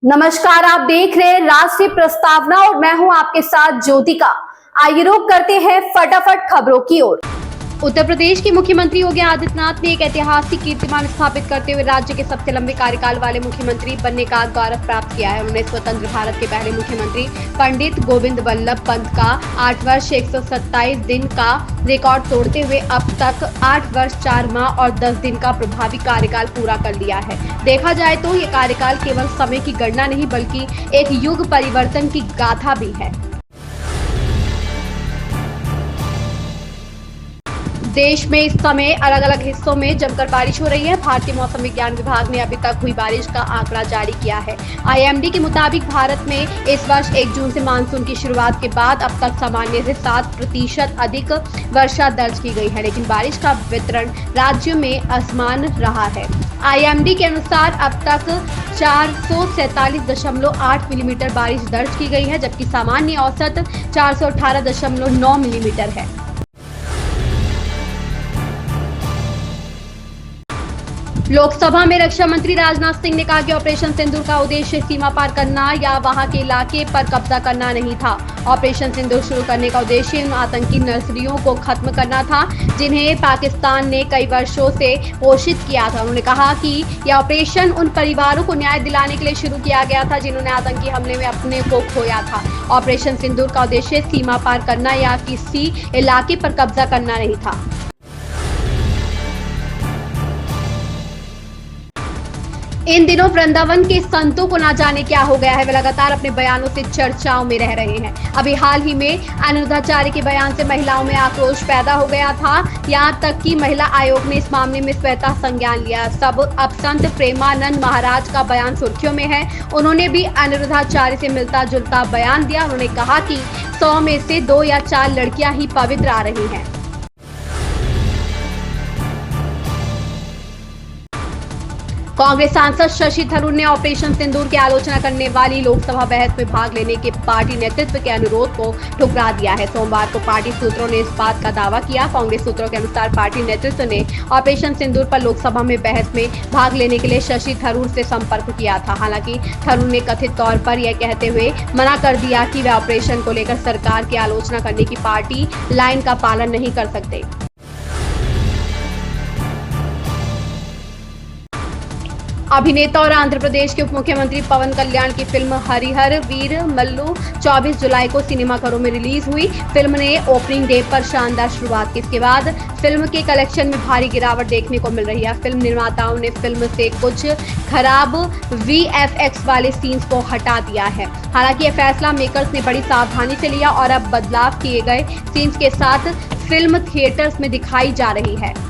नमस्कार, आप देख रहे हैं राष्ट्रीय प्रस्तावना और मैं हूं आपके साथ ज्योतिका। आइए रुक करते हैं फटाफट खबरों की ओर। उत्तर प्रदेश के मुख्यमंत्री योगी आदित्यनाथ ने एक ऐतिहासिक कीर्तिमान स्थापित करते हुए राज्य के सबसे लंबे कार्यकाल वाले मुख्यमंत्री बनने का गौरव प्राप्त किया है। उन्होंने स्वतंत्र भारत के पहले मुख्यमंत्री पंडित गोविंद वल्लभ पंत का 8 वर्ष 127 दिन का रिकॉर्ड तोड़ते हुए अब तक 8 वर्ष 4 माह और 10 दिन का प्रभावी कार्यकाल पूरा कर लिया है। देखा जाए तो ये कार्यकाल केवल समय की गणना नहीं बल्कि एक युग परिवर्तन की गाथा भी है। देश में इस समय अलग अलग हिस्सों में जमकर बारिश हो रही है। भारतीय मौसम विज्ञान विभाग ने अभी तक हुई बारिश का आंकड़ा जारी किया है। आईएमडी के मुताबिक भारत में इस वर्ष 1 जून से मानसून की शुरुआत के बाद अब तक सामान्य से 7% अधिक वर्षा दर्ज की गई है, लेकिन बारिश का वितरण राज्य में असमान रहा है। आईएमडी के अनुसार अब तक 447.8 मिलीमीटर बारिश दर्ज की गई है, जबकि सामान्य औसत 418.9 मिलीमीटर है। लोकसभा में रक्षा मंत्री राजनाथ सिंह ने कहा कि ऑपरेशन सिंदूर का उद्देश्य सीमा पार करना या वहां के इलाके पर कब्जा करना नहीं था। ऑपरेशन सिंदूर शुरू करने का उद्देश्य उन आतंकी नर्सरियों को खत्म करना था जिन्हें पाकिस्तान ने कई वर्षों से पोषित किया था। उन्होंने कहा कि यह ऑपरेशन उन परिवारों को न्याय दिलाने के लिए शुरू किया गया था जिन्होंने आतंकी हमले में अपने को खोया था। ऑपरेशन सिंदूर का उद्देश्य सीमा पार करना या किसी इलाके पर कब्जा करना नहीं था। इन दिनों वृंदावन के संतों को ना जाने क्या हो गया है, वे लगातार अपने बयानों से चर्चाओं में रह रहे हैं। अभी हाल ही में अनिरुद्धाचार्य के बयान से महिलाओं में आक्रोश पैदा हो गया था। यहाँ तक कि महिला आयोग ने इस मामले में स्वतः संज्ञान लिया। अब संत प्रेमानंद महाराज का बयान सुर्खियों में है। उन्होंने भी अनिरुद्धाचार्य से मिलता जुलता बयान दिया। उन्होंने कहा कि 100 में से 2 या 4 लड़कियां ही पवित्र आ रही हैं। कांग्रेस सांसद शशि थरूर ने ऑपरेशन सिंदूर की आलोचना करने वाली लोकसभा बहस में भाग लेने के पार्टी नेतृत्व के अनुरोध को ठुकरा दिया है। सोमवार को पार्टी सूत्रों ने इस बात का दावा किया। कांग्रेस सूत्रों के अनुसार पार्टी नेतृत्व ने ऑपरेशन सिंदूर पर लोकसभा में बहस में भाग लेने के लिए शशि थरूर से संपर्क किया था। हालांकि थरूर ने कथित तौर पर यह कहते हुए मना कर दिया कि वे ऑपरेशन को लेकर सरकार की आलोचना करने की पार्टी लाइन का पालन नहीं कर सकते। अभिनेता और आंध्र प्रदेश के उप मुख्यमंत्री पवन कल्याण की फिल्म हरिहर वीर मल्लू 24 जुलाई को सिनेमाघरों में रिलीज हुई। फिल्म ने ओपनिंग डे पर शानदार शुरुआत की। इसके बाद फिल्म के कलेक्शन में भारी गिरावट देखने को मिल रही है। फिल्म निर्माताओं ने फिल्म से कुछ खराब VFX वाले सीन्स को हटा दिया है। हालांकि यह फैसला मेकर्स ने बड़ी सावधानी से लिया और अब बदलाव किए गए सीन्स के साथ फिल्म थिएटर्स में दिखाई जा रही है।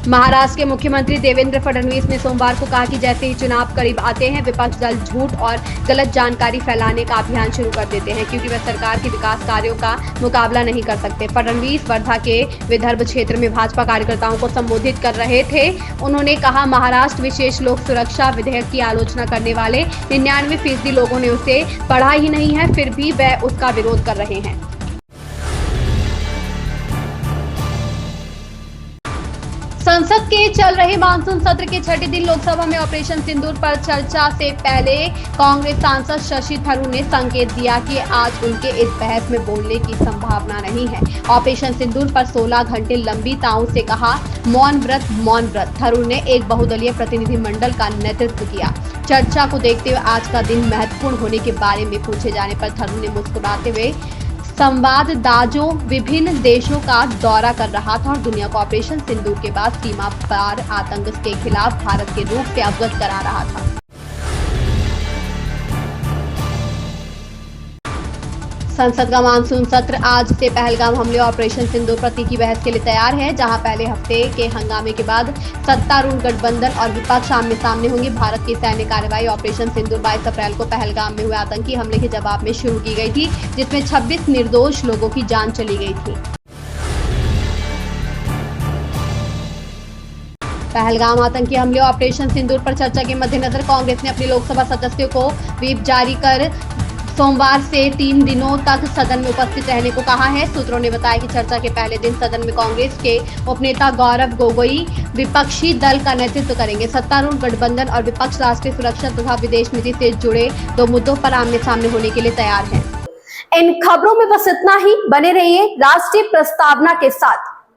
महाराष्ट्र के मुख्यमंत्री देवेंद्र फडणवीस ने सोमवार को कहा कि जैसे ही चुनाव करीब आते हैं विपक्ष दल झूठ और गलत जानकारी फैलाने का अभियान शुरू कर देते हैं क्योंकि वे सरकार के विकास कार्यों का मुकाबला नहीं कर सकते। फडणवीस वर्धा के विदर्भ क्षेत्र में भाजपा कार्यकर्ताओं को संबोधित कर रहे थे। उन्होंने कहा, महाराष्ट्र विशेष लोक सुरक्षा विधेयक की आलोचना करने वाले 99% लोगों ने उसे पढ़ा ही नहीं है, फिर भी वे उसका विरोध कर रहे हैं। संसद के चल रहे मानसून सत्र के छठे दिन लोकसभा में ऑपरेशन सिंदूर पर चर्चा से पहले कांग्रेस सांसद शशि थरूर ने संकेत दिया कि आज उनके इस बहस में बोलने की संभावना नहीं है। ऑपरेशन सिंदूर पर 16 घंटे लंबी ताऊ से कहा मौन व्रत। थरूर ने एक बहुदलीय प्रतिनिधिमंडल का नेतृत्व किया। चर्चा को देखते हुए आज का दिन महत्वपूर्ण होने के बारे में पूछे जाने पर थरूर ने मुस्कुराते हुए संवाददाताओं विभिन्न देशों का दौरा कर रहा था और दुनिया को ऑपरेशन सिंदूर के बाद सीमा पार आतंक के खिलाफ भारत के रूप से अवगत करा रहा था। संसद का मानसून सत्र आज से पहलगाम हमले ऑपरेशन सिंदूर पर तीखी बहस के लिए तैयार है, जहां पहले हफ्ते के हंगामे के बाद सत्तारूढ़ गठबंधन और विपक्ष आमने सामने होंगे। भारत की सैन्य कार्रवाई ऑपरेशन सिंदूर 22 अप्रैल को पहलगाम में हुए आतंकी हमले के जवाब में शुरू की गई थी, जिसमें 26 निर्दोष लोगों की जान चली गई थी। पहलगाम आतंकी हमले ऑपरेशन सिंदूर पर चर्चा के मद्देनजर कांग्रेस ने अपने लोकसभा सदस्यों को व्हिप जारी कर सोमवार से 3 दिनों तक सदन में उपस्थित रहने को कहा है। सूत्रों ने बताया कि चर्चा के पहले दिन सदन में कांग्रेस के उपनेता गौरव गोगोई विपक्षी दल का नेतृत्व करेंगे। सत्तारूढ़ गठबंधन और विपक्ष राष्ट्रीय सुरक्षा तथा विदेश नीति से जुड़े 2 मुद्दों पर आमने सामने होने के लिए तैयार हैं। इन खबरों में बस इतना ही। बने रहिए राष्ट्रीय प्रस्तावना के साथ।